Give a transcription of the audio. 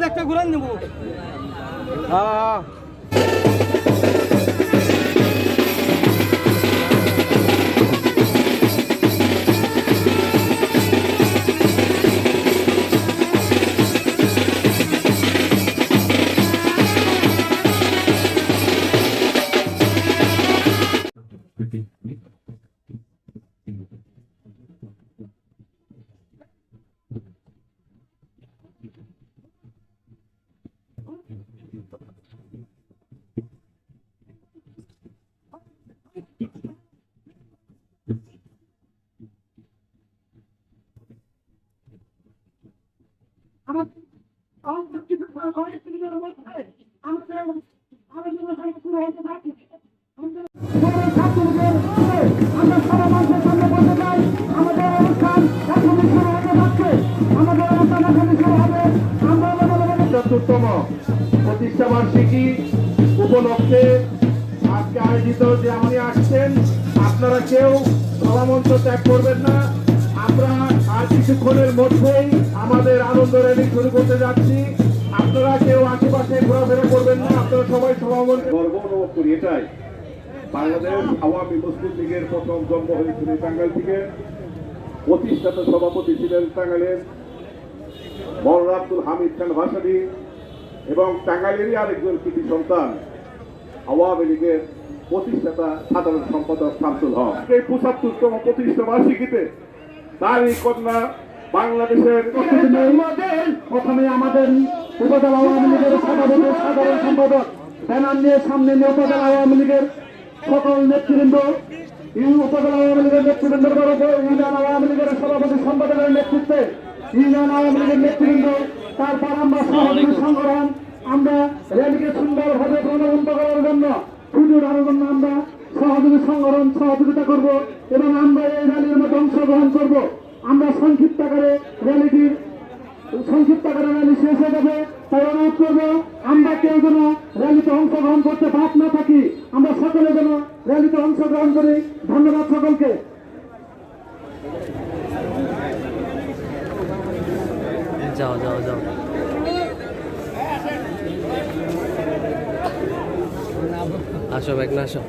একটা ঘুরান নেবো। চতুর্থতম প্রতিষ্ঠা বার্ষিকী উপলক্ষে আজকে আয়োজিত যে আপনি আসছেন, আপনারা কেউ সভামঞ্চ ত্যাগ করবেন না। আমরা আর কিছুক্ষণের মধ্যেই আমাদের আনন্দ র্যালি শুরু করতে যাচ্ছি। আপনারা কেউ আশেপাশে ঘোরাফেরা করবেন না, আপনারা সবাই সভামঞ্চে গর্ব অনুভব করি। এটাই বাংলাদেশ আওয়ামী মুসলিম লীগের প্রথম জন্ম হয়েছিল টাঙ্গাইল থেকে। প্রতিষ্ঠাতা সভাপতি ছিলেন টাঙ্গাইলের মওলানা আব্দুল হামিদ খান ভাসানী এবং টাঙ্গাইলেরই আরেকজন কৃতি সন্তান আওয়ামী লীগের প্রতিষ্ঠাতা সাধারণ সম্পাদক শামসুল হক। এই ৭৫তম প্রতিষ্ঠা বার্ষিকীতে তারই কন্যা বাংলাদেশের প্রথমে আমাদের উপজেলা আওয়ামী লীগের সাধারণ সম্পাদক ব্যানার নিয়ে সামনে নিয়ে উপজেলা আওয়ামী লীগের সকল নেতৃবৃন্দ, উপজেলা আওয়ামী লীগের নেতৃবৃন্দের ইউনিয়ন আওয়ামী লীগের সভাপতি সম্পাদকের নেতৃত্বে ইউনিয়ন আওয়ামী লীগের নেতৃবৃন্দ, তারপর আমরা সহযোগী সংগঠন, আমরা র্যালিকে সুন্দরভাবে প্রণবন্ত করার জন্য সুযোগ আনার জন্য আমরা সহযোগী সংগঠন সহযোগিতা করব এবং আমরা এই র্যালির মধ্যে অংশগ্রহণ করব। আমরা সংক্ষিপ্ত আকারে র্যালি শেষ হয়ে যাবে, তাই অনুরোধ করবো আমরা কেউ যেন র্যালিতে অংশগ্রহণ করতে বাদ না থাকি, আমরা সকলে যেন র্যালিতে অংশগ্রহণ করি। ধন্যবাদ সকলকে। যাও যাও যাও আসো ব্যাগ না আসো।